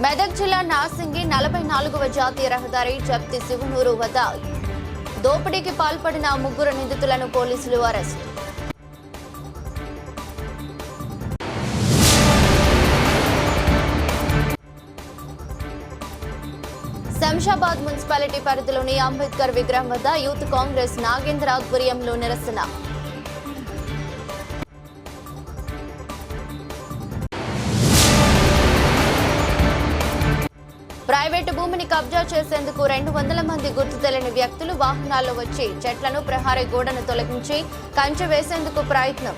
మెదక్ జిల్లా నార్సింగి 44వ జాతీయ రహదారి జప్తి శివనూరు వద్ద దోపిడీకి పాల్పడిన 3 నిందితులను పోలీసులు అరెస్ట్. శంషాబాద్ మున్సిపాలిటీ పరిధిలోని అంబేద్కర్ విగ్రహం వద్ద యూత్ కాంగ్రెస్ నాగేంద్ర ఆధ్వర్యంలో నిరసన. ప్రైవేటు భూమిని కబ్జా చేసేందుకు 200 మంది గుర్తు తెలియని వ్యక్తులు వాహనాల్లో వచ్చి చెట్లను, ప్రహరీ గోడను తొలగించి కంచె వేసేందుకు ప్రయత్నం.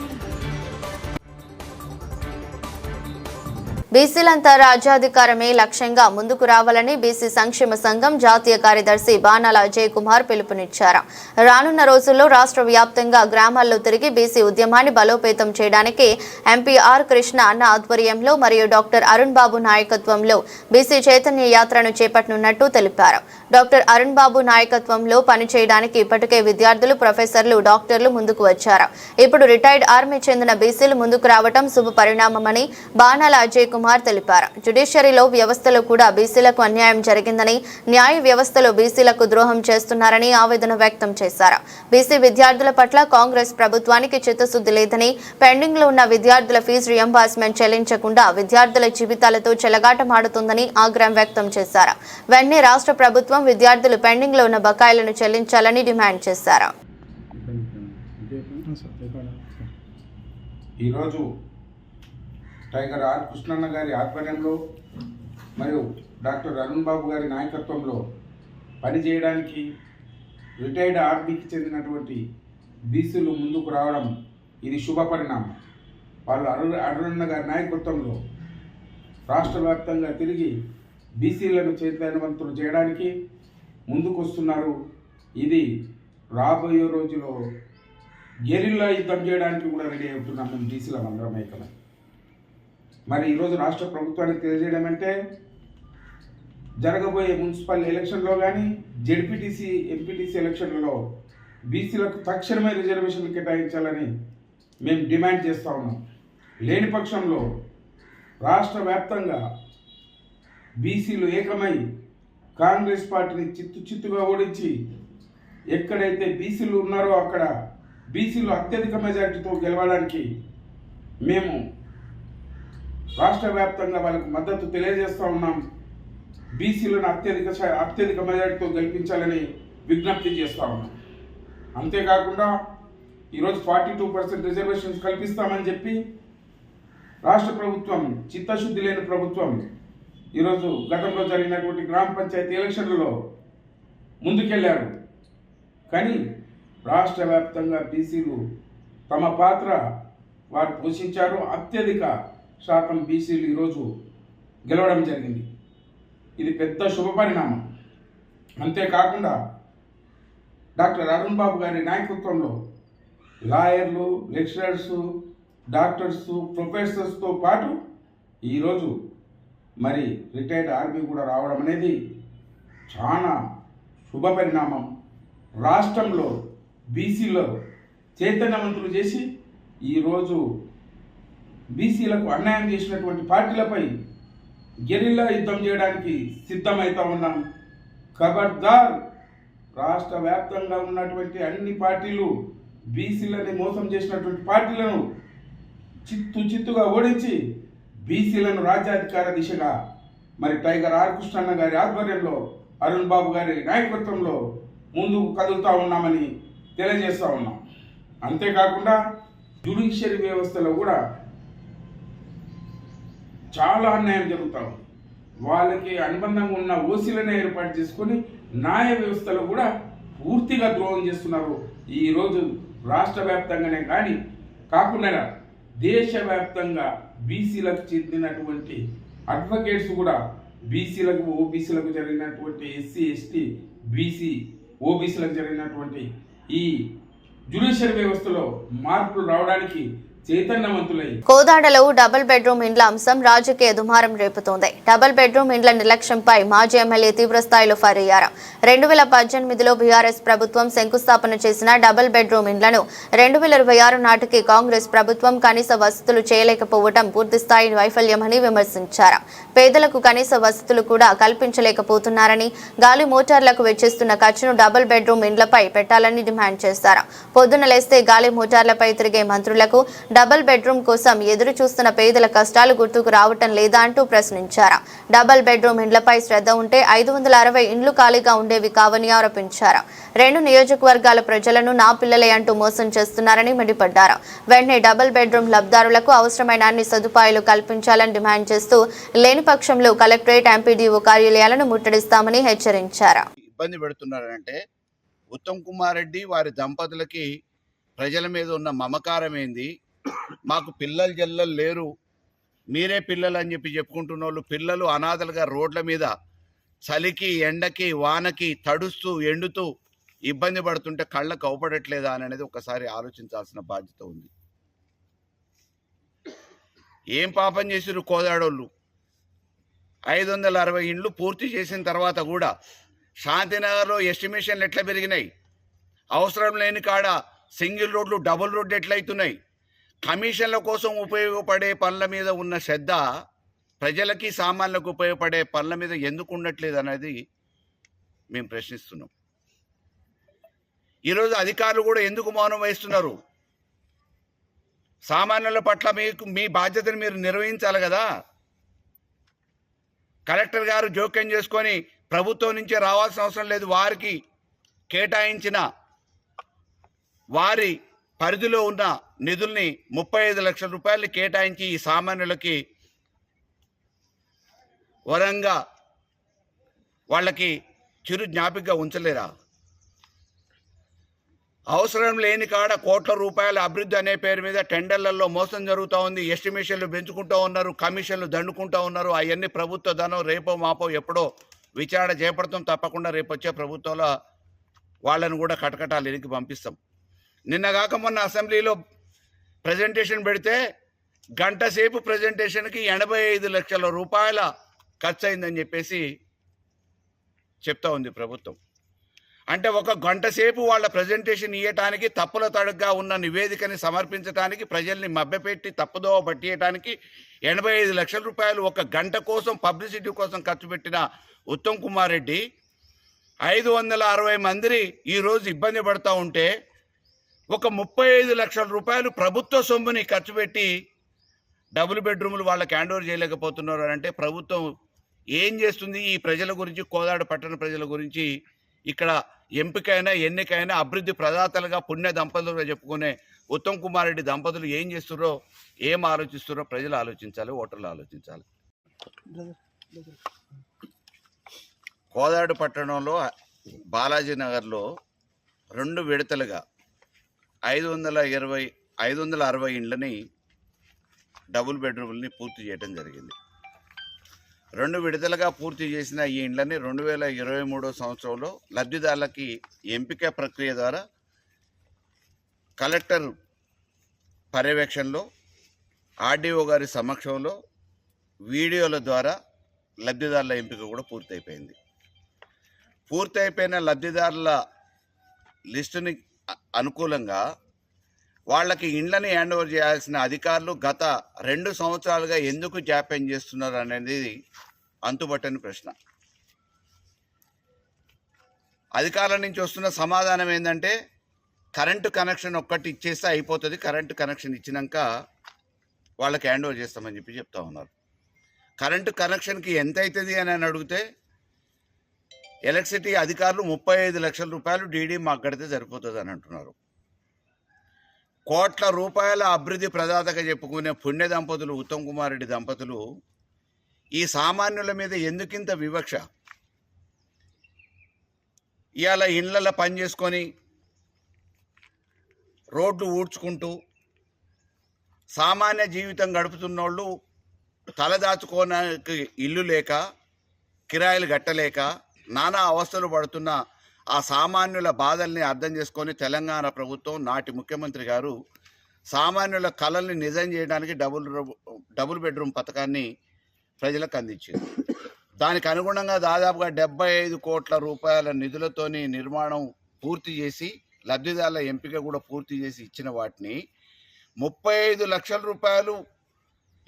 బీసీలంతా రాజ్యాధికారమే లక్ష్యంగా ముందుకు రావాలని బీసీ సంక్షేమ సంఘం జాతీయ కార్యదర్శి బాణాల అజయ్ కుమార్ పిలుపునిచ్చారు. రానున్న రోజుల్లో రాష్ట్ర వ్యాప్తంగా గ్రామాల్లో తిరిగి బీసీ ఉద్యమాన్ని బలోపేతం చేయడానికి ఎంపీ ఆర్ కృష్ణ అన్న ఆధ్వర్యంలో మరియు డాక్టర్ అరుణ్ బాబు నాయకత్వంలో బీసీ చైతన్య యాత్రను చేపట్టనున్నట్టు తెలిపారు. డాక్టర్ అరుణ్ బాబు నాయకత్వంలో పనిచేయడానికి ఇప్పటికే విద్యార్థులు, ప్రొఫెసర్లు, డాక్టర్లు ముందుకు వచ్చారు. ఇప్పుడు రిటైర్డ్ ఆర్మీ చెందిన బీసీలు ముందుకు రావడం శుభ పరిణామమని బాణాల అజయ్ కుమార్ తెలిపారు. జ్యుడిషియరీలో వ్యవస్థలో కూడా బీసీలకు అన్యాయం జరిగిందని, న్యాయ వ్యవస్థలో బీసీలకు ద్రోహం చేస్తున్నారని ఆవేదన వ్యక్తం చేశారు. బీసీ విద్యార్థుల పట్ల కాంగ్రెస్ ప్రభుత్వానికి చిత్తశుద్ధి లేదని, పెండింగ్ లో ఉన్న విద్యార్థుల ఫీజు రియంబర్స్మెంట్ చెల్లించకుండా విద్యార్థుల జీవితాలతో చెలగాటమాడుతుందని ఆగ్రహం వ్యక్తం చేశారు. వెంటనే రాష్ట్ర ప్రభుత్వం విద్యార్థులు పెండింగ్ లో ఉన్న బకాయిలను చెల్లించాలని డిమాండ్ చేశారు. ఈరోజు టైగర్ ఆర్ కృష్ణన్న గారి ఆధ్వర్యంలో మరియు డాక్టర్ అరుణ్ బాబు గారి నాయకత్వంలో పనిచేయడానికి రిటైర్డ్ ఆర్మీకి చెందినటువంటి బీసీలు ముందుకు రావడం ఇది శుభ పరిణామం. వాళ్ళు అరుణన్న గారి నాయకత్వంలో రాష్ట్ర వ్యాప్తంగా తిరిగి బీసీలను చైతన్యవంతులు చేయడానికి ముందుకు వస్తున్నారు. ఇది రాబోయే రోజులో గెరిల్లా యుద్ధం చేయడానికి కూడా రెడీ అవుతున్నాం మేము బీసీల అందరం ఏకమై. మరి ఈరోజు రాష్ట్ర ప్రభుత్వానికి తెలియజేయడం అంటే జరగబోయే మున్సిపల్ ఎలక్షన్లో కానీ జెడ్పీటీసీ, ఎంపీటీసీ ఎలక్షన్లలో బీసీలకు తక్షణమే రిజర్వేషన్లు కేటాయించాలని మేము డిమాండ్ చేస్తూ ఉన్నాం. లేని పక్షంలో రాష్ట్ర వ్యాప్తంగా బీసీలు ఏకమై కాంగ్రెస్ పార్టీని చిత్తుగా ఓడించి ఎక్కడైతే బీసీలు ఉన్నారో అక్కడ బీసీలు అత్యధిక మెజార్టీతో గెలవడానికి మేము రాష్ట్ర వ్యాప్తంగా వాళ్ళకు మద్దతు తెలియజేస్తూ ఉన్నాం. బీసీలను అత్యధిక మెజార్టీతో గెలిపించాలని విజ్ఞప్తి చేస్తూ ఉన్నాం. అంతేకాకుండా ఈరోజు 42% రిజర్వేషన్స్ కల్పిస్తామని చెప్పి రాష్ట్ర ప్రభుత్వం, చిత్తశుద్ధి లేని ప్రభుత్వం, ఈరోజు గతంలో జరిగినటువంటి గ్రామ పంచాయతీ ఎలక్షన్లలో ముందుకెళ్లారు. కానీ రాష్ట్ర వ్యాప్తంగా బీసీలు తమ పాత్ర వారు పోషించారు. అత్యధిక శాతం బీసీలు ఈరోజు గెలవడం జరిగింది. ఇది పెద్ద శుభ పరిణామం. అంతేకాకుండా డాక్టర్ అరుణ్ బాబు గారి నాయకత్వంలో లాయర్లు, లెక్చరర్సు, డాక్టర్సు, ప్రొఫెసర్స్తో పాటు ఈరోజు మరి రిటైర్డ్ ఆర్మీ కూడా రావడం అనేది చాలా శుభ పరిణామం. రాష్ట్రంలో బీసీలో చైతన్యవంతులు చేసి ఈరోజు బీసీలకు అన్యాయం చేసినటువంటి పార్టీలపై గెరిల్లా యుద్ధం చేయడానికి సిద్ధమవుతా ఉన్నాం. ఖబర్దార్, రాష్ట్ర వ్యాప్తంగా ఉన్నటువంటి అన్ని పార్టీలు బీసీలని మోసం చేసినటువంటి పార్టీలను చిత్తుగా ఓడించి బీసీలను రాజ్యాధికార దిశగా మరి టైగర్ ఆర్ కృష్ణన్న గారి ఆధ్వర్యంలో, అరుణ్ బాబు గారి నాయకత్వంలో ముందుకు కదులుతూ ఉన్నామని తెలియజేస్తూ ఉన్నాం. అంతేకాకుండా జ్యుడిషియరీ వ్యవస్థలో కూడా చాలా అన్యాయం జరుగుతూ ఉంది. వాళ్ళకి అనుబంధంగా ఉన్న ఓసీలను ఏర్పాటు చేసుకొని న్యాయ వ్యవస్థలో కూడా పూర్తిగా ద్రోహం చేస్తున్నారు. ఈరోజు రాష్ట్ర వ్యాప్తంగానే కానీ కాకుండా దేశవ్యాప్తంగా బీసీలకు చెందినటువంటి అడ్వకేట్స్ కూడా బీసీలకు, ఓబీసీలకు జరిగినటువంటి ఎస్సీ, ఎస్టీ, బీసీ, ఓబీసీలకు జరిగినటువంటి ఈ జ్యుడిషియరీ వ్యవస్థలో మార్పులు రావడానికి చైతన్యవంతులై కోదాడలో డబుల్ బెడ్రూమ్ ఇండ్ల అంశం రాజకీయ దుమారం రేపుతోంది. డబుల్ బెడ్రూమ్ ఇండ్ల నిర్లక్ష్యంపై మాజీ ఎమ్మెల్యే తీవ్రస్థాయిలో ఫైర్ అయ్యారు. 2018లో బీఆర్ఎస్ ప్రభుత్వం శంకుస్థాపన చేసిన డబుల్ బెడ్రూమ్ ఇండ్లను 2026 నాటికి కాంగ్రెస్ ప్రభుత్వం కనీస వసతులు చేయలేకపోవడం పూర్తిస్థాయి వైఫల్యమని విమర్శించారు. పేదలకు కనీస వసతులు కూడా కల్పించలేకపోతున్నారని, గాలి మోటార్లకు వెచ్చిస్తున్న ఖర్చును డబుల్ బెడ్రూమ్ ఇండ్లపై పెట్టాలని డిమాండ్ చేశారు. పొద్దున లేస్తే గాలి మోటార్లపై తిరిగే మంత్రులకు డబుల్ బెడ్రూమ్ కోసం ఎదురు చూస్తున్న పేదల కష్టాలు గుర్తుకు రావటం లేదా అంటూ ప్రశ్నించారు. డబుల్ బెడ్రూమ్ ఇండ్లపై శ్రద్ధ ఉంటే 560 ఇండ్లు ఖాళీగా ఉండేవి కావని ఆరోపించారు. 2 నియోజకవర్గాల ప్రజలను నా పిల్లలే అంటూ మోసం చేస్తున్నారని మండిపడ్డారు. వెంటనే డబుల్ బెడ్రూమ్ లబ్ధిదారులకు అవసరమైన అన్ని సదుపాయాలు కల్పించాలని డిమాండ్ చేస్తూ లేని పక్షంలో కలెక్టరేట్, ఎంపీడీఓ కార్యాలయాలను ముట్టడిస్తామని హెచ్చరించారు. ఇబ్బంది పెడుతున్నారంటే ఉత్తమ్ కుమార్ రెడ్డి వారి దంపతులకి ప్రజల మీద ఉన్న మమకారం ఏంది, మాకు పిల్లలు జల్లలు లేరు, మీరే పిల్లలు అని చెప్పుకుంటున్న వాళ్ళు పిల్లలు అనాథలుగా రోడ్ల మీద చలికి ఎండకి వానకి తడుస్తూ ఎండుతూ ఇబ్బంది పడుతుంటే కళ్ళకు అవపడట్లేదా అనేది ఒకసారి ఆలోచించాల్సిన బాధ్యత ఉంది. ఏం పాపం చేసిరు కోదాడోళ్ళు? 560 ఇండ్లు పూర్తి చేసిన తర్వాత కూడా శాంతినగర్లో ఎస్టిమేషన్లు ఎట్లా పెరిగినాయి, అవసరం లేని కాడ సింగిల్ రోడ్లు డబుల్ రోడ్లు ఎట్లయితున్నాయి, కమిషన్ల కోసం ఉపయోగపడే పనుల మీద ఉన్న శ్రద్ధ ప్రజలకి సామాన్యులకు ఉపయోగపడే పనుల మీద ఎందుకు ఉండట్లేదు అనేది మేము ప్రశ్నిస్తున్నాం. ఈరోజు అధికారులు కూడా ఎందుకు మౌనం వహిస్తున్నారు? సామాన్యుల పట్ల మీ బాధ్యతను మీరు నిర్వహించాలి కదా. కలెక్టర్ గారు జోక్యం చేసుకొని ప్రభుత్వం నుంచే రావాల్సిన అవసరం లేదు, వారికి కేటాయించిన వారి పరిధిలో ఉన్న నిధుల్ని 35 లక్షల రూపాయలు కేటాయించి ఈ సామాన్యులకి వరంగా వాళ్ళకి చిరు జ్ఞాపికగా ఉంచలేరా? అవసరం లేని కాడ కోట్ల రూపాయల అభివృద్ధి అనే పేరు మీద టెండర్లలో మోసం జరుగుతూ ఉంది, ఎస్టిమేషన్లు పెంచుకుంటూ ఉన్నారు, కమిషన్లు దండుకుంటూ ఉన్నారు. అవన్నీ ప్రభుత్వ ధనం రేపో మాపో ఎప్పుడో విచారణ చేపడతాం. తప్పకుండా రేపు వచ్చే ప్రభుత్వంలో వాళ్ళను కూడా కటకటాలు ఎనికి పంపిస్తాం. నిన్నగాక మొన్న అసెంబ్లీలో ప్రజెంటేషన్ పెడితే గంట సేపు ప్రజెంటేషన్కి 85 లక్షల రూపాయల ఖర్చు అయిందని చెప్పేసి చెప్తా ఉంది ప్రభుత్వం. అంటే ఒక గంట సేపు వాళ్ళ ప్రజెంటేషన్ ఇవ్వటానికి, తప్పుల తడుగ్గా ఉన్న నివేదికని సమర్పించడానికి, ప్రజల్ని మభ్యపెట్టి తప్పుదోవ పట్టియటానికి 85 లక్షల రూపాయలు ఒక గంట కోసం పబ్లిసిటీ కోసం ఖర్చు పెట్టిన ఉత్తమ్ కుమార్ రెడ్డి 560 మంది ఈరోజు ఇబ్బంది పడుతూ ఉంటే ఒక 35 లక్షల రూపాయలు ప్రభుత్వ సొమ్ముని ఖర్చు పెట్టి డబుల్ బెడ్రూములు వాళ్ళకి హ్యాండ్ ఓవర్ చేయలేకపోతున్నారు అంటే ప్రభుత్వం ఏం చేస్తుంది? ఈ ప్రజల గురించి, కోదాడ పట్టణ ప్రజల గురించి, ఇక్కడ ఎంపికైనా ఎన్నికైనా అభివృద్ధి ప్రదాతలుగా పుణ్య దంపతులుగా చెప్పుకునే ఉత్తమ్ కుమార్ రెడ్డి దంపతులు ఏం చేస్తున్నారో, ఏం ఆలోచిస్తున్నారో ప్రజలు ఆలోచించాలి, ఓటర్లు ఆలోచించాలి. కోదాడ పట్టణంలో బాలాజీ నగర్లో 2 విడతలుగా 560 ఇండ్లని డబుల్ బెడ్రూమ్ని పూర్తి చేయడం జరిగింది. 2 విడతలుగా పూర్తి చేసిన ఈ ఇండ్లని 2023 సంవత్సరంలో లబ్ధిదారులకి ఎంపిక ప్రక్రియ ద్వారా కలెక్టర్ పర్యవేక్షణలో, ఆర్డీఓ గారి సమక్షంలో వీడియోల ద్వారా లబ్ధిదారుల ఎంపిక కూడా పూర్తయిపోయింది. పూర్తయిపోయిన లబ్ధిదారుల లిస్టుని అనుకూలంగా వాళ్ళకి ఇండ్లని హ్యాండ్ ఓవర్ చేయాల్సిన అధికారులు గత 2 సంవత్సరాలుగా ఎందుకు జాప్యం చేస్తున్నారు అనేది అంతుబట్టని ప్రశ్న. అధికారుల నుంచి వస్తున్న సమాధానం ఏంటంటే కరెంటు కనెక్షన్ ఒక్కటి ఇచ్చేస్తే అయిపోతుంది, కరెంటు కనెక్షన్ ఇచ్చినాక వాళ్ళకి హ్యాండ్ ఓవర్ చేస్తామని చెప్తా ఉన్నారు. కరెంటు కనెక్షన్కి ఎంత అవుతుంది అని అడిగితే ఎలక్ట్రిసిటీ అధికారులు 35 లక్షల రూపాయలు డీడీ మాకు కడితే సరిపోతుంది అని అంటున్నారు. కోట్ల రూపాయల అభివృద్ధి ప్రదాతగా చెప్పుకునే పుణ్య దంపతులు ఉత్తమ్ కుమార్ రెడ్డి దంపతులు ఈ సామాన్యుల మీద ఎందుకింత వివక్ష? ఇవాళ ఇళ్లలో పని చేసుకొని రోడ్లు ఊడ్చుకుంటూ సామాన్య జీవితం గడుపుతున్నోళ్ళు తలదాచుకోవడానికి ఇల్లు లేక, కిరాయిలు కట్టలేక నానా అవస్థలు పడుతున్న ఆ సామాన్యుల బాధల్ని అర్థం చేసుకొని తెలంగాణ ప్రభుత్వం, నాటి ముఖ్యమంత్రి గారు సామాన్యుల కళల్ని నిజం చేయడానికి డబుల్ బెడ్రూమ్ పథకాన్ని ప్రజలకు అందించింది. దానికి అనుగుణంగా దాదాపుగా 75 కోట్ల రూపాయల నిధులతోని నిర్మాణం పూర్తి చేసి లబ్ధిదారుల ఎంపిక కూడా పూర్తి చేసి ఇచ్చిన వాటిని 35 లక్షల రూపాయలు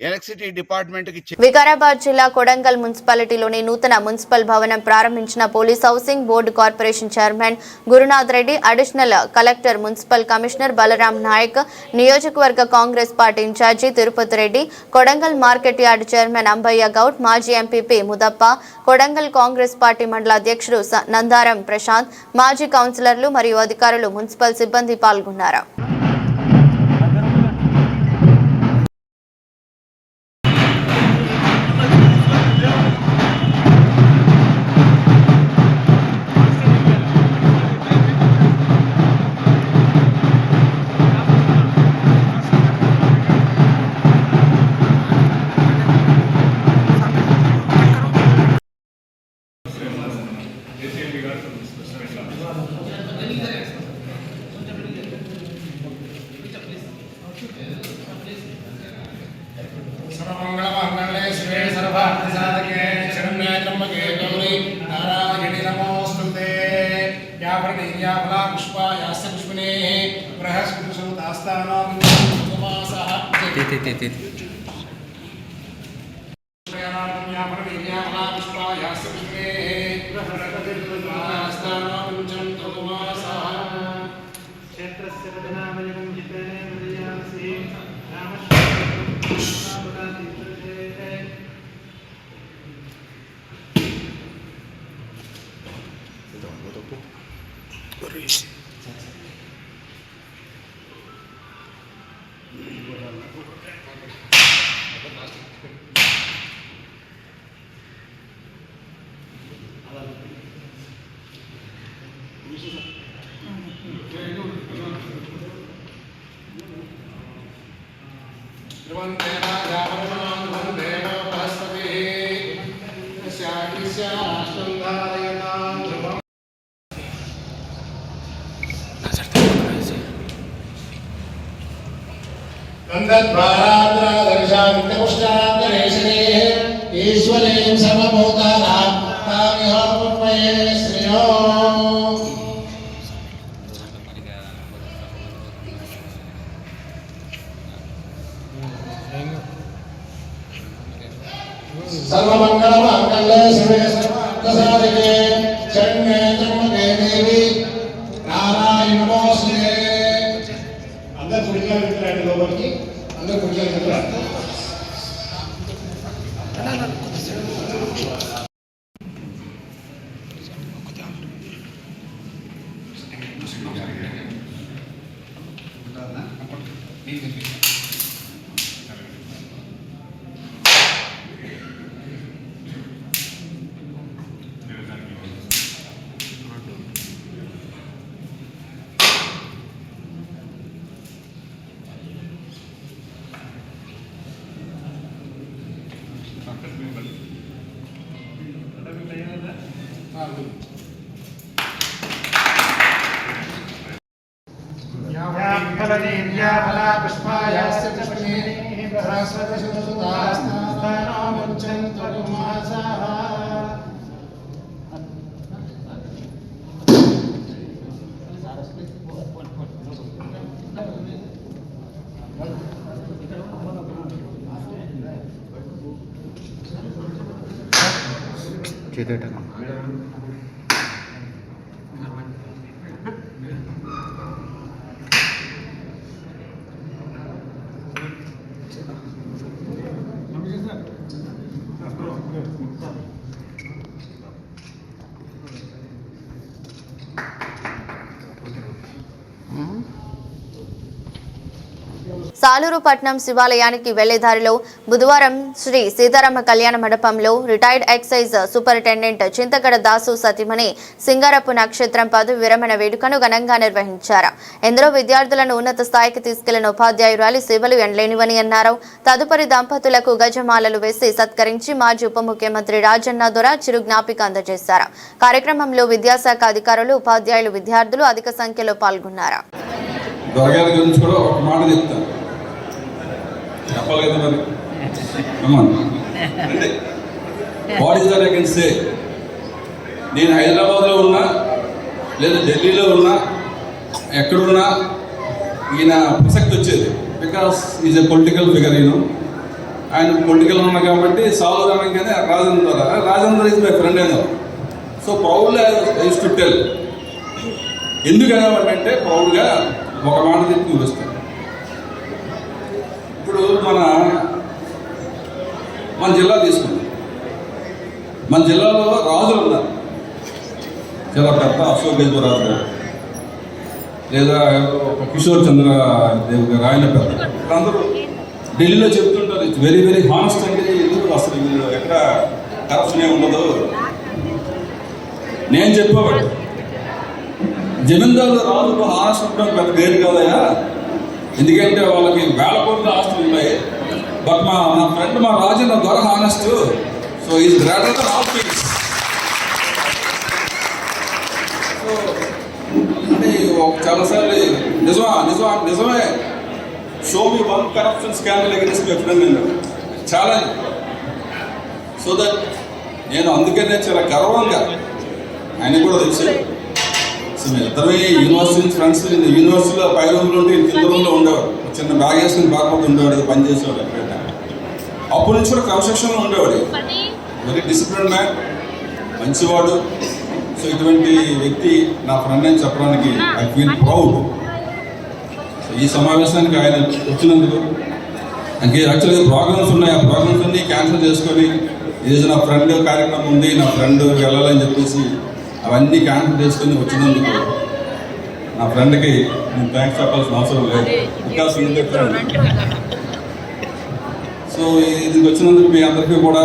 ఎలక్ట్రిసిటీ డిపార్ట్మెంట్కి వికారాబాద్ జిల్లా కొడంగల్ మున్సిపాలిటీలోని నూతన మున్సిపల్ భవనం ప్రారంభించిన police housing board corporation chairman Gurunath Reddy, additional collector, municipal commissioner Balaram Naik, నియోజకవర్గ Congress party incharge Tirupati Reddy, Kodangal market yard chairman Ambayya Goud, మాజీ MPP Mudappa, Kodangal Congress party మండల అధ్యక్షుడు నందారం ప్రశాంత్, మాజీ కౌన్సిలర్లు మరియు అధికారులు, మున్సిపల్ సిబ్బంది పాల్గొన్నారు. सर्वमंगलमंगले शिवे सर्वार्थसाधके शरण्ये त्र्यंबके गौरी नारायणि नमोस्तुते या प्रणीया फला पुष्पा यास्य पुष्पिने बृहस्पतिसुतास्तानां कुमासः या प्रणीया फला पुष्पा यास्य पुष्पिने बृहस्पतिसुतास्तानां कुमासः क्षेत्रस्य पदनामयं चित्तेन मदयासि ईश्वरीं सर्वभूतानां तामिहोपमये श्रियो सर्वमंगलमंगले शिवे सर्वार्थसाधके शरण्ये त्र्यंबके देवी नारायणि नमोस्तुते अंदर कुड़ियां वितरण लोगोंकी अंदर कुड़ियां वितरण फला पुष्पायास्य पुष्पिने बृहस्पतिसुतास्तानां मुञ्चन्तु कुमासः సాలూరు పట్నం శివాలయానికి వెళ్లే దారిలో బుధవారం శ్రీ సీతారామ కళ్యాణ మండపంలో రిటైర్డ్ ఎక్సైజ్ సూపరింటెండెంట్ చింతగడ దాసు సతీమణి సింగారపు నక్షత్రం పదవి విరమణ వేడుకను ఘనంగా నిర్వహించారు. ఎందరో విద్యార్థులను ఉన్నత స్థాయికి తీసుకెళ్లిన ఉపాధ్యాయురాలి సేవలు ఎనలేనివని అన్నారు. తదుపరి దంపతులకు గజమాలలు వేసి సత్కరించి మాజీ ఉప ముఖ్యమంత్రి రాజన్న దొర చిరు జ్ఞాపిక అందజేశారు. కార్యక్రమంలో విద్యాశాఖ అధికారులు, ఉపాధ్యాయులు, విద్యార్థులు అధిక సంఖ్యలో పాల్గొన్నారు. దొరగారి గురించి కూడా ఒక మాట చెప్తాను. చెప్పాలి కదా మరి. అంటే what is that I can say. నేను హైదరాబాద్లో ఉన్నా లేదా ఢిల్లీలో ఉన్నా ఎక్కడున్నా ఈయన ప్రసక్తి వచ్చేది. Because is a political figure. ఆయన పొలిటికల్ ఉన్నా కాబట్టి సాల్వ్ అనగానే రాజేంద్ర ఈజ్ మై ఫ్రెండ్ అయినా. So proudly I use to tell. ఎందుకనేవాడంటే ప్రౌడ్గా ఒక మాట చెప్పి చూపిస్తాను. ఇప్పుడు మన జిల్లా తీసుకుంటాం. మన జిల్లాలో రాజులు ఉన్నారు. చాలా పెద్ద అశోక్ గజపతిరాజు గారు లేదా కిషోర్ చంద్ర దేవ్ గారు, ఆయన పెద్ద. అందరూ ఢిల్లీలో చెప్తుంటారు ఇట్స్ వెరీ వెరీ హానెస్ట్ అంటే ఎందుకు అసలు ఎక్కడ కరప్షన్ ఉండదు. నేను చెప్పేవాడు జమీందారులు రాజులు హానెస్ట్ ఉండడం పెద్ద పేరు కాదయా, ఎందుకంటే వాళ్ళకి వేల కోట్ల ఆస్తులు ఉన్నాయి. బట్ మా ఫ్రెండ్ మా రాజన్న ద్వారా honest. So is greater than all things. So అంటే చాలాసార్లు నిజమే show me one corruption scandal against my friend అన్నాడు ఛాలెంజ్. సో దట్ నేను అందుకనే చాలా గర్వంగా ఆయన కూడా తెలిసి ఇద్దరే యూనివర్సిటీ ఫ్రెండ్స్. యూనివర్సిటీలో పై రూమ్లో ఉంటే కింద రూమ్లో ఉండేవాడు. చిన్న బ్యాగ్ వేసుకుని బాగా ఉండేవాడు, పనిచేసేవాడు ఎక్కడైనా. అప్పటి నుంచి కూడా క్రమశిక్షణలో ఉండేవాడు. వెరీ డిసిప్లిన్ మ్యాన్, మంచివాడు. సో ఇటువంటి వ్యక్తి నా ఫ్రెండ్ అని చెప్పడానికి ఐ ఫీల్ ప్రౌడ్. ఈ సమావేశానికి ఆయన వచ్చినందుకు ఇంకే యాక్చువల్గా ప్రోగ్రామ్స్ ఉన్నాయి. ఆ ప్రోగ్రామ్స్ అన్ని క్యాన్సిల్ చేసుకొని ఈరోజు నా ఫ్రెండ్ కార్యక్రమం ఉంది, నా ఫ్రెండ్ వెళ్ళాలని చెప్పేసి అవన్నీ క్యాన్సిల్ చేసుకొని వచ్చినందుకు నా ఫ్రెండ్కి నేను థ్యాంక్స్ చెప్పాల్సిన అవసరం లేదు. Because is the friend. So ఇది వచ్చినందుకు మీ అందరికీ కూడా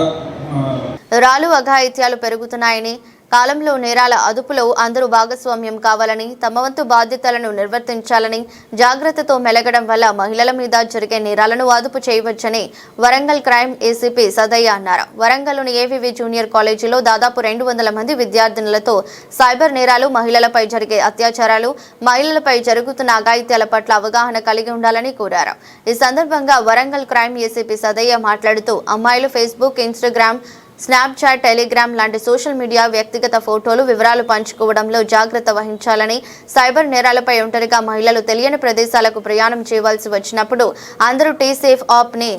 రాళ్ళు అఘాయిత్యాలు పెరుగుతున్నాయని, కాలంలో నేరాల అదుపులో అందరూ భాగస్వామ్యం కావాలని, తమ వంతు బాధ్యతలను నిర్వర్తించాలని, జాగ్రత్తతో మెలగడం వల్ల మహిళల మీద జరిగే నేరాలను అదుపు చేయవచ్చని వరంగల్ క్రైమ్ ఏసీపీ సదయ్య అన్నారు. వరంగల్లోని ఏవీవీ జూనియర్ కాలేజీలో దాదాపు 200 మంది విద్యార్థినులతో సైబర్ నేరాలు, మహిళలపై జరిగే అత్యాచారాలు, మహిళలపై జరుగుతున్న అఘాయిత్యాల పట్ల అవగాహన కలిగి ఉండాలని కోరారు. ఈ సందర్భంగా వరంగల్ క్రైమ్ ఏసీపీ సదయ్య మాట్లాడుతూ అమ్మాయిలు ఫేస్బుక్, ఇన్స్టాగ్రామ్, స్నాప్చాట్, టెలిగ్రామ్ లాంటి సోషల్ మీడియా వ్యక్తిగత ఫోటోలు, వివరాలు పంచుకోవడంలో జాగ్రత్త వహించాలని, సైబర్ నేరాలపై ఒంటరిగా మహిళలు తెలియని ప్రదేశాలకు ప్రయాణం చేయవలసి వచ్చినప్పుడు అందరూ టీసేఫ్ యాప్ని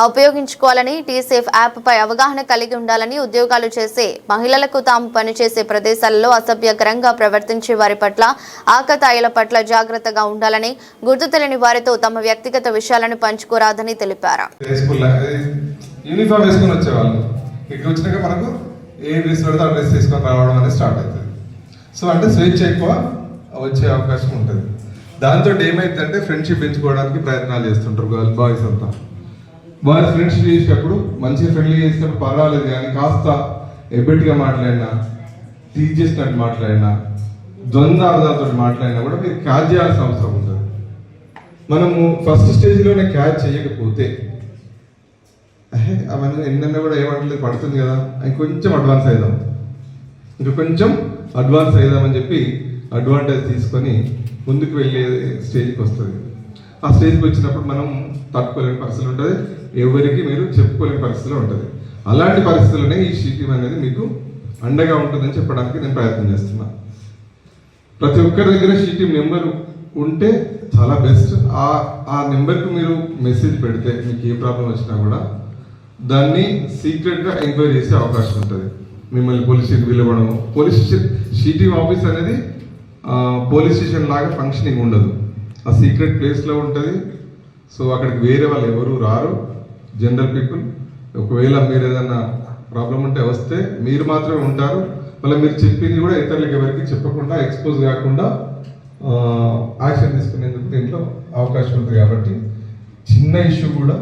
ఉపయోగించుకోవాలని, టీసేఫ్ యాప్పై అవగాహన కలిగి ఉండాలని, ఉద్యోగాలు చేసే మహిళలకు తాము పనిచేసే ప్రదేశాలలో అసభ్యకరంగా ప్రవర్తించే వారి పట్ల, ఆకతాయిల పట్ల జాగ్రత్తగా ఉండాలని, గుర్తు తెలియని వారితో తమ వ్యక్తిగత విషయాలను పంచుకోరాదని తెలిపారు. ఇక్కడ వచ్చినాక మనకు ఏ డ్రెస్ పడితే ఆ డ్రెస్ తీసుకొని రావడం అనేది స్టార్ట్ అవుతుంది. సో అంటే స్వేచ్ఛ ఎక్కువ వచ్చే అవకాశం ఉంటుంది. దాంతో ఏమైందంటే ఫ్రెండ్షిప్ పెంచుకోవడానికి ప్రయత్నాలు చేస్తుంటారు బాయ్స్ అంతా. బాయ్స్ ఫ్రెండ్షిప్ చేసేటప్పుడు మంచిగా ఫ్రెండ్లీ చేసినప్పుడు పర్వాలేదు, కానీ కాస్త ఎబ్బెట్గా మాట్లాడినా, టీచ్ చేసినట్టు మాట్లాడినా, ద్వంద్వ అర్థాలతో మాట్లాడినా కూడా మీరు క్యాచ్ చేయాల్సిన అవసరం ఉంటుంది. మనము ఫస్ట్ స్టేజ్లోనే క్యాచ్ చేయకపోతే అవన్నీ ఎన్నెన్న కూడా ఏమంటలేదు పడుతుంది కదా, ఇంకొంచెం అడ్వాన్స్ అవుదాం, కొంచెం అడ్వాన్స్ అవుదామని చెప్పి అడ్వాంటేజ్ తీసుకొని ముందుకు వెళ్ళే స్టేజ్కి వస్తుంది. ఆ స్టేజ్కి వచ్చినప్పుడు మనం తట్టుకోలేని పరిస్థితులు ఉంటుంది, ఎవరికి మీరు చెప్పుకోలేని పరిస్థితులు ఉంటుంది. అలాంటి పరిస్థితుల్లోనే ఈ షీటీం అనేది మీకు అండగా ఉంటుందని చెప్పడానికి నేను ప్రయత్నం చేస్తున్నా. ప్రతి ఒక్కరి దగ్గర షీటీం నెంబర్ ఉంటే చాలా బెస్ట్. ఆ నెంబర్కి మీరు మెసేజ్ పెడితే మీకు ఏ ప్రాబ్లం వచ్చినా కూడా దాన్ని సీక్రెట్గా ఎంక్వైరీ చేసే అవకాశం ఉంటుంది. మిమ్మల్ని పోలీస్ స్టేషన్ పిలవడం, పోలీస్ స్టేషన్ షీటీం ఆఫీస్ అనేది పోలీస్ స్టేషన్ లాగా ఫంక్షనింగ్ ఉండదు, ఆ సీక్రెట్ ప్లేస్లో ఉంటుంది. సో అక్కడికి వేరే వాళ్ళు ఎవరు రారు, జనరల్ పీపుల్. ఒకవేళ మీరు ఏదన్నా ప్రాబ్లం ఉంటే వస్తే మీరు మాత్రమే ఉంటారు. మళ్ళీ మీరు చెప్పింది కూడా ఇతరులకు ఎవరికి చెప్పకుండా, ఎక్స్పోజ్ కాకుండా యాక్షన్ తీసుకునేందుకు దీంట్లో అవకాశం ఉంటుంది. కాబట్టి చిన్న ఇష్యూ కూడా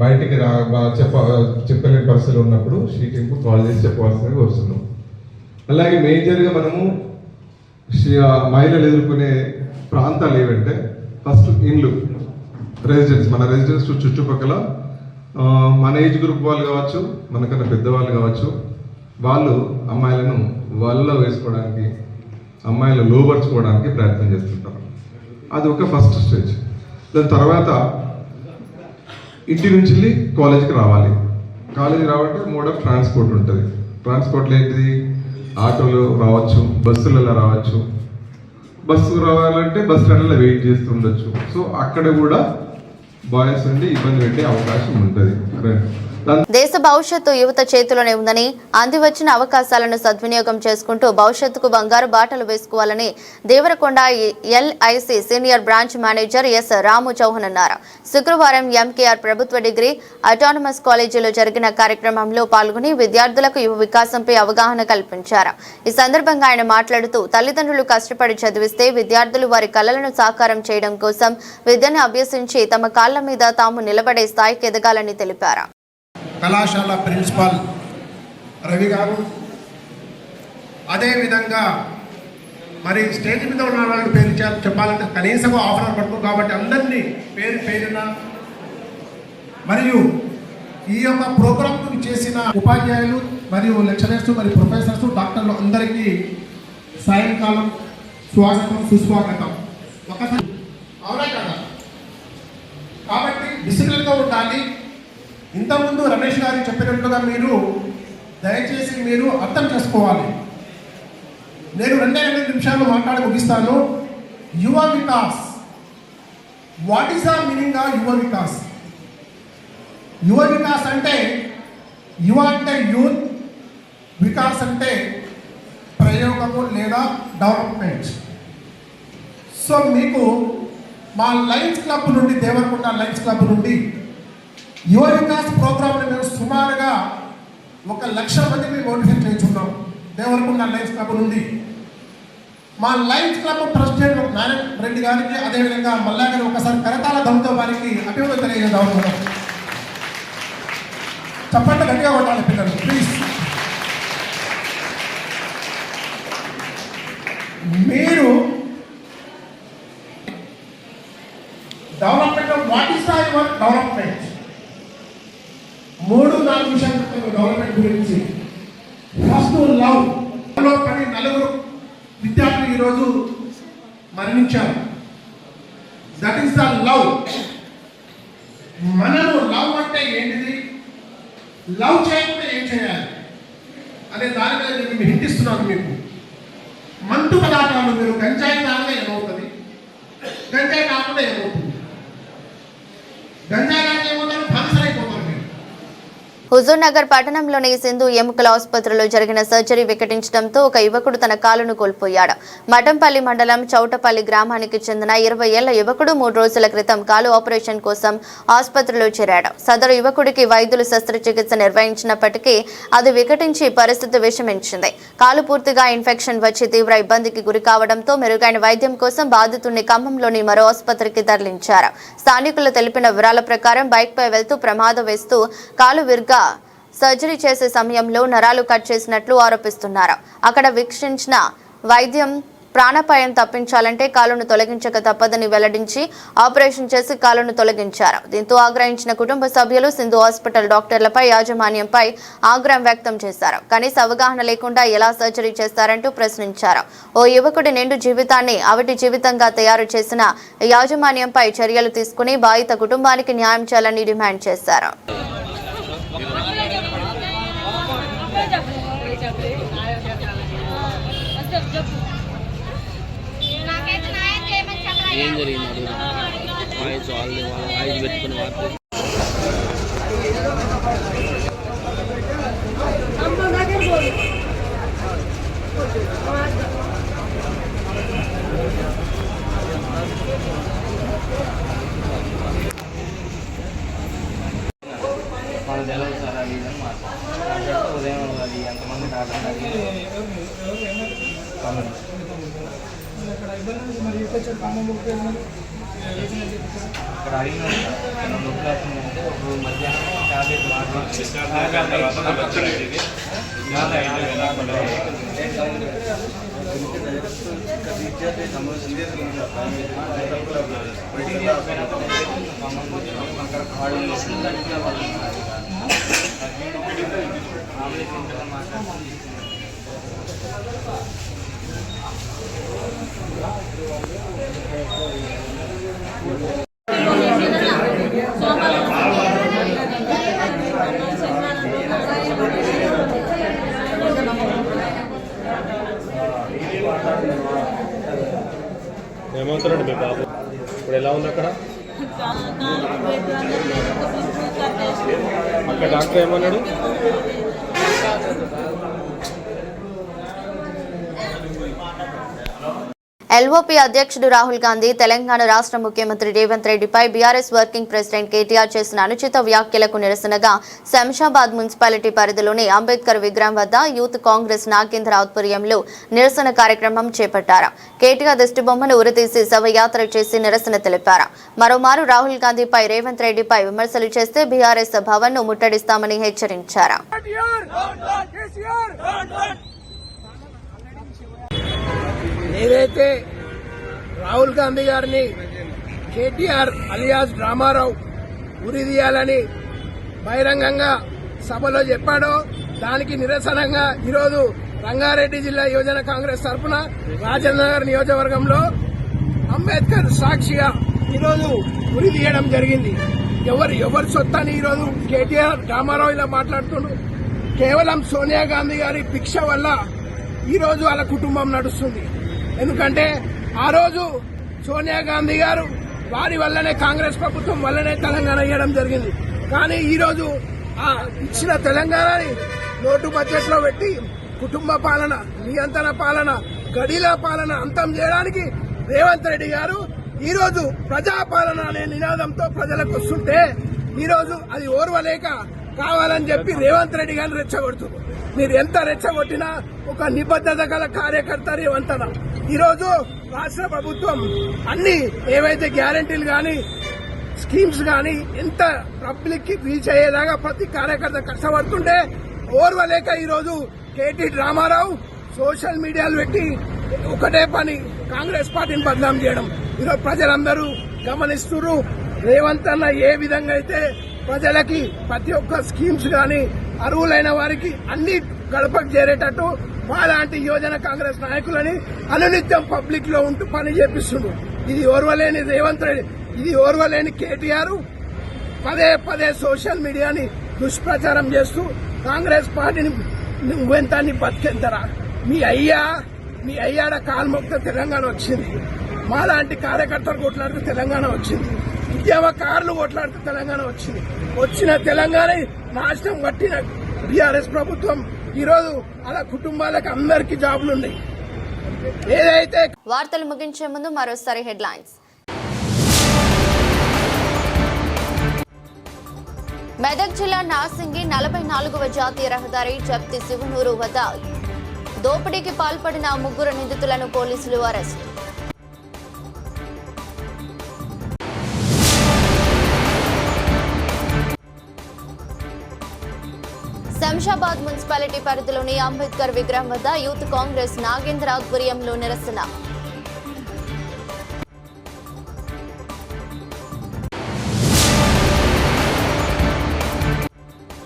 బయటికి చెప్పలేని పరిస్థితులు ఉన్నప్పుడు షీటింగ్కు కాల్ చేసి చెప్పవలసిందిగా వస్తున్నాం. అలాగే మేజర్గా మనము మహిళలు ఎదుర్కొనే ప్రాంతాలు ఏవంటే, ఫస్ట్ ఇండ్లు, రెసిడెన్స్, మన రెసిడెన్స్ చుట్టుపక్కల మన ఏజ్ గ్రూప్ వాళ్ళు కావచ్చు, మనకన్నా పెద్దవాళ్ళు కావచ్చు, వాళ్ళు అమ్మాయిలను వాళ్ళలో వేసుకోవడానికి, అమ్మాయిలు లోపరుచుకోవడానికి ప్రయత్నం చేస్తుంటారు. అది ఒక ఫస్ట్ స్టేజ్. దాని తర్వాత ఇంటి నుంచి వెళ్ళి కాలేజీకి రావాలి. కాలేజీ రావాలంటే మోడ్ ఆఫ్ ట్రాన్స్పోర్ట్ ఉంటుంది. ట్రాన్స్పోర్ట్లో ఏంటిది, ఆటోలో రావచ్చు, బస్సులలో రావచ్చు. బస్సు రావాలంటే బస్ స్టాండ్లో వెయిట్ చేస్తూ ఉండొచ్చు. సో అక్కడ కూడా బాయ్స్ నుండి ఇబ్బంది పెట్టే అవకాశం ఉంటుంది. దేశ భవిష్యత్తు యువత చేతిలోనే ఉందని, అందివచ్చిన అవకాశాలను సద్వినియోగం చేసుకుంటూ భవిష్యత్తుకు బంగారు బాటలు వేసుకోవాలని Devarakonda LIC senior branch manager S Ramu Chauhan అన్నారు. శుక్రవారం ఎంకేఆర్ ప్రభుత్వ డిగ్రీ అటానమస్ కాలేజీలో జరిగిన కార్యక్రమంలో పాల్గొని విద్యార్థులకు యువ వికాసంపై అవగాహన కల్పించారు. ఈ సందర్భంగా ఆయన మాట్లాడుతూ తల్లిదండ్రులు కష్టపడి చదివిస్తే విద్యార్థులు వారి కలలను సాకారం చేయడం కోసం విద్యను అభ్యసించి తమ కాళ్ల మీద తాము నిలబడే స్థాయికి ఎదగాలని తెలిపారు. కళాశాల ప్రిన్సిపాల్ రవి గారు, అదేవిధంగా మరి స్టేజ్ మీద ఉన్న వాళ్ళ పేరు చెప్పాలంటే కనీసం ఆఫర్ పడుతుంది కాబట్టి అందరినీ పేరున మరియు ఈ యొక్క ప్రోగ్రామ్ చేసిన ఉపాధ్యాయులు మరియు లెక్చరర్స్ మరియు ప్రొఫెసర్స్ డాక్టర్లు అందరికీ సాయంకాలం స్వాగతం సుస్వాగతం. ఒకసారి అవునా కదా, కాబట్టి డిసిప్లిన్గా ఉండాలి. ఇంతకుముందు రమేష్ గారు చెప్పినట్లుగా మీరు దయచేసి మీరు అర్థం చేసుకోవాలి. నేను 2 నిమిషాలు మాట్లాడి ముగిస్తాను. యువ Vikas, what is the meaning of యువ వికాస్? యువ వికాస్ అంటే యువ అంటే యూత్, వికాస్ అంటే ప్రయోగము లేదా డెవలప్మెంట్. సో మీకు మా లయన్స్ క్లబ్ నుండి, దేవరకొండ లయన్స్ క్లబ్ నుండి యువ వికాస్ ప్రోగ్రామ్ని మేము సుమారుగా 1,00,000 మందిని మోటివేట్ చేస్తున్నాం దేవరకొండ లయన్స్ క్లబ్ నుండి. మా Lions club president Narayana Reddy గారికి, అదేవిధంగా మల్లా గారు ఒకసారి కరతాల దంతో వారికి అభివృద్ధి తెలియజేద్దాం. చప్పట్లు గట్టిగా కొట్టాలి పిల్లలు ప్లీజ్. మీరు development, what is your development? 3-4 విషయాలు చెప్తాను డెవలప్మెంట్ గురించి. First love. పని 4 విద్యార్థులు ఈరోజు మరణించారు. That is the love. మనము లవ్ అంటే ఏంటిది, లవ్ చేయకుండా ఏం చేయాలి అనే దాని మీద నేను హింట్ ఇస్తున్నాను మీకు. మంటు పదార్థాలు, మీరు గంజాయి తాగితే ఏమవుతుంది, గంజాయి కాకుండా ఏమవుతుంది, గంజాయి తాగితే ఏమవుతారు, బానిసలు అయిపోతారు. హుజూర్ నగర్ పట్టణంలోని సింధు ఎముకల ఆసుపత్రిలో జరిగిన సర్జరీ వికటించడంతో ఒక యువకుడు తన కాలును కోల్పోయాడు. మఠంపల్లి మండలం చౌటపల్లి గ్రామానికి చెందిన 20 ఏళ్ల యువకుడు 3 రోజుల క్రితం కాలు ఆపరేషన్ కోసం ఆసుపత్రిలో చేరాడు. సదరు యువకుడికి వైద్యులు శస్త్రచికిత్స నిర్వహించినప్పటికీ అది వికటించి పరిస్థితి విషమించింది. కాలు పూర్తిగా ఇన్ఫెక్షన్ వచ్చి తీవ్ర ఇబ్బందికి గురి కావడంతో మెరుగైన వైద్యం కోసం బాధితుడిని ఖమ్మంలోని మరో ఆసుపత్రికి తరలించారు. స్థానికులు తెలిపిన వివరాల ప్రకారం బైక్పై వెళ్తూ ప్రమాదం వేస్తూ కాలు విర్గా సర్జరీ చేసే సమయంలో నరాలు కట్ చేసినట్లు ఆరోపిస్తున్నారు. అక్కడ వీక్షించిన వైద్యం ప్రాణాపాయం తప్పించాలంటే కాలును తొలగించక తప్పదని వెల్లడించి ఆపరేషన్ చేసి కాలును తొలగించారు. దీంతో ఆగ్రహించిన కుటుంబ సభ్యులు సింధు హాస్పిటల్ డాక్టర్లపై, యాజమాన్యంపై ఆగ్రహం వ్యక్తం చేశారు. కనీస అవగాహన లేకుండా ఎలా సర్జరీ చేస్తారంటూ ప్రశ్నించారు. ఓ యువకుడి నిండు జీవితాన్ని అవిటి జీవితంగా తయారు చేసిన యాజమాన్యంపై చర్యలు తీసుకుని బాధిత కుటుంబానికి న్యాయం చేయాలని డిమాండ్ చేశారు. ఏం జరిగింది వాయిస్ వాయిస్ పెట్టుకుని వార్త మనకు తెలియదు సార్ అది ఇదని మాట్లాడుతూ ఉదయం అది ఎంతమంది ఇక్కడ అడిగిన నొప్పి లేకుందంటే ఒక మధ్యాహ్నం ట్యాబ్లెట్ ఏమవుతున్నాడు మీ బాబు ఇప్పుడు ఎలా ఉంది అక్కడ అక్కడ డాక్టర్ ఏమన్నాడు ఎల్ఓపీ అధ్యక్షుడు రాహుల్ గాంధీ తెలంగాణ రాష్ట్ర ముఖ్యమంత్రి రేవంత్ రెడ్డిపై బీఆర్ఎస్ వర్కింగ్ ప్రెసిడెంట్ కేటీఆర్ చేసిన అనుచిత వ్యాఖ్యలకు నిరసనగా శంషాబాద్ మున్సిపాలిటీ పరిధిలోని అంబేద్కర్ విగ్రహం వద్ద యూత్ కాంగ్రెస్ నాగేంద్ర ఆధ్వర్యంలో నిరసన కార్యక్రమం చేపట్టారు. కేటీఆర్ దిష్టిబొమ్మను ఉరితీసి శవయాత్ర చేసి నిరసన తెలిపారు. మరోమారు రాహుల్ గాంధీపై రేవంత్ రెడ్డిపై విమర్శలు చేస్తే బీఆర్ఎస్ భవన్ ను ముట్టడిస్తామని హెచ్చరించారు. ఏదైతే రాహుల్ గాంధీ గారిని కేటీఆర్ అలియాస్ డ్రామారావు ఉరిదీయాలని బహిరంగంగా సభలో చెప్పాడో దానికి నిరసనగా ఈరోజు రంగారెడ్డి జిల్లా యువజన కాంగ్రెస్ తరఫున రాజేంద్రనగర్ నియోజకవర్గంలో అంబేద్కర్ సాక్షిగా ఈరోజు ఉరిదీయడం జరిగింది. ఎవరి సొత్తని ఈరోజు కేటీఆర్ డ్రామారావు ఇలా మాట్లాడుతుండ్రు. కేవలం సోనియా గాంధీ గారి భిక్ష వల్ల ఈరోజు వాళ్ళ కుటుంబం నడుస్తుంది. ఎందుకంటే ఆ రోజు సోనియా గాంధీ గారు వారి వల్లనే కాంగ్రెస్ ప్రభుత్వం వల్లనే తెలంగాణ ఇవ్వడం జరిగింది. కానీ ఈరోజు ఆ ఇచ్చిన తెలంగాణని నోటు బడ్జెట్ లో పెట్టి కుటుంబ పాలన, నియంత్రణ పాలన, గడిల పాలన అంతం చేయడానికి రేవంత్ రెడ్డి గారు ఈరోజు ప్రజాపాలన అనే నినాదంతో ప్రజలకు వస్తుంటే ఈరోజు అది ఓర్వలేక కావాలని చెప్పి రేవంత్ రెడ్డి గారిని రెచ్చగొడుతున్నారు. మీరు ఎంత రెచ్చగొట్టినా ఒక నిబద్దత గల కార్యకర్త రేవంత్ అన్న ఈరోజు రాష్ట్ర ప్రభుత్వం అన్ని ఏవైతే గ్యారంటీలు గాని స్కీమ్స్ గాని ఎంత పబ్లిక్ కి రీచ్ అయ్యేలాగా ప్రతి కార్యకర్త కష్టపడుతుంటే ఓర్వలేక ఈరోజు కేటీ రామారావు సోషల్ మీడియాలు పెట్టి ఒకటే పని కాంగ్రెస్ పార్టీని బదనాం చేయడం ఈరోజు ప్రజలందరూ గమనిస్తున్నారు. రేవంత్ అన్న ఏ విధంగా అయితే ప్రజలకి ప్రతి ఒక్క స్కీమ్స్ గాని అర్హులైన వారికి అన్ని గడపకు చేరేటట్టు మాలాంటి యువజన కాంగ్రెస్ నాయకులని అనునిత్యం పబ్లిక్ లో ఉంటూ పని చేపిస్తున్నారు. ఇది ఓర్వలేని రేవంత్ రెడ్డి, ఇది ఓర్వలేని కేటీఆర్ పదే పదే సోషల్ మీడియాని దుష్ప్రచారం చేస్తూ కాంగ్రెస్ పార్టీని నువ్వెంతాన్ని బతికెంతరా, మీ అయ్యాడ కాల్మొక్త తెలంగాణ వచ్చింది, మాలాంటి కార్యకర్తలు కొట్లాడుతూ తెలంగాణ వచ్చింది, ఉద్యమకారులు కొట్లాడుతూ తెలంగాణ వచ్చింది. వచ్చిన తెలంగాణ నాశనం పట్టిన బీఆర్ఎస్ ప్రభుత్వం ఈరోజు అలా కుటుంబాలకు అందరికీ జాబులున్నాయి. ఏదైతే వార్తలు ముగించే ముందు మరోసారి హెడ్లైన్స్. మెదక్ జిల్లా నార్సింగి 44వ జాతీయ రహదారి జప్తి శివనూరు వద్ద దోపిడీకి పాల్పడిన 3 నిందితులను పోలీసులు అరెస్ట్. శంషాబాద్ మున్సిపాలిటీ పరిధిలోని అంబేద్కర్ విగ్రహం వద్ద యూత్ కాంగ్రెస్ నాగేంద్ర ఆధ్వర్యంలో నిరసన.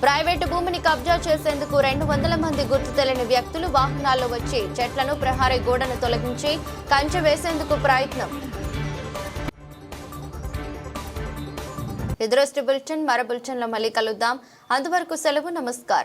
ప్రైవేటు భూమిని కబ్జా చేసేందుకు 200 మంది గుర్తు తెలియని వ్యక్తులు వాహనాల్లో వచ్చి చెట్లను, ప్రహరీ గోడను తొలగించి కంచె వేసేందుకు ప్రయత్నం. ఇది బులెటిన్. మరో బులెటిన్లో మళ్ళీ కలుద్దాం. అంతవరకు సెలవు. నమస్కారం.